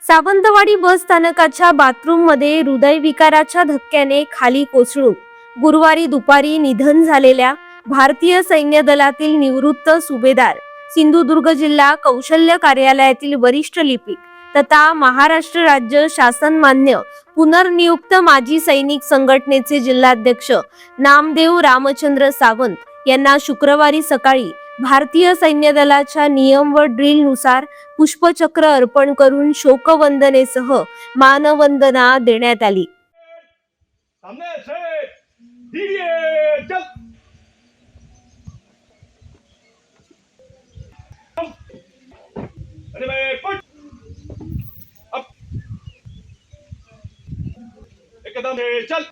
सावंतवाडी बस स्थानकाच्या बाथरूममध्ये हृदयविकाराच्या धक्क्याने खाली कोसळून गुरुवारी दुपारी निधन झालेल्या भारतीय सैन्य दलातील निवृत्त सुभेदार, सिंधुदुर्ग जिल्हा कौशल्य कार्यालयातील वरिष्ठ लिपिक तथा महाराष्ट्र राज्य शासन मान्य पुनर्नियुक्त माजी सैनिक संघटनेचे जिल्हाध्यक्ष नामदेव रामचंद्र सावंत यांना शुक्रवारी सकाळी भारतीय सैन्य दलाच्या नियम व ड्रिल नुसार पुष्पचक्र अर्पण करून शोकवंदनेसह मानवंदना देण्यात आली। चल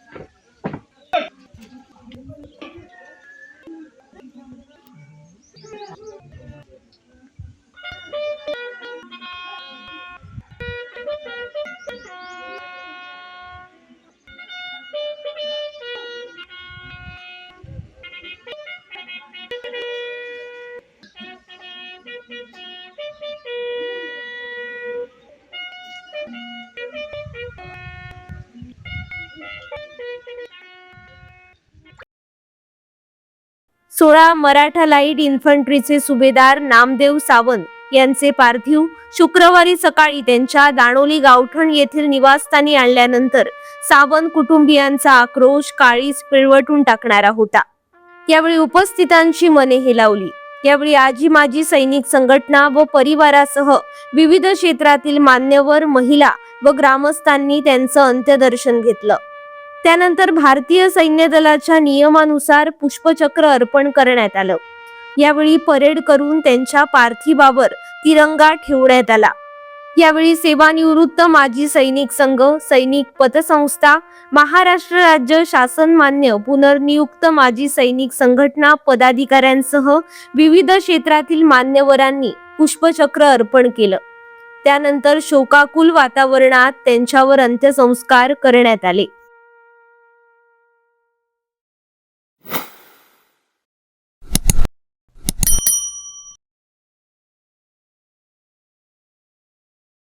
सोळा मराठा लाईट इन्फंट्रीचे सुभेदार नामदेव सावंत यांचे पार्थिव शुक्रवारी सकाळी त्यांच्या दाणोली गावठण येथील निवासस्थानी आणल्यानंतर सावंत कुटुंबियांचा आक्रोश काळीज पिळवटून टाकणारा होता। यावेळी उपस्थितांची मने हेलावली। यावेळी आजी माजी सैनिक संघटना व परिवारासह विविध क्षेत्रातील मान्यवर, महिला व ग्रामस्थांनी त्यांचं अंत्यदर्शन घेतलं। त्यानंतर भारतीय सैन्य दलाच्या नियमानुसार पुष्पचक्र अर्पण करण्यात आलं। यावेळी परेड करून त्यांच्या पार्थिवावर तिरंगा ठेवण्यात आला। यावेळी सेवानिवृत्त माजी सैनिक संघ, सैनिक पतसंस्था, महाराष्ट्र राज्य शासन मान्य पुनर्नियुक्त माजी सैनिक संघटना पदाधिकाऱ्यांसह विविध क्षेत्रातील मान्यवरांनी पुष्पचक्र अर्पण केलं। त्यानंतर शोकाकुल वातावरणात त्यांच्यावर अंत्यसंस्कार करण्यात आले।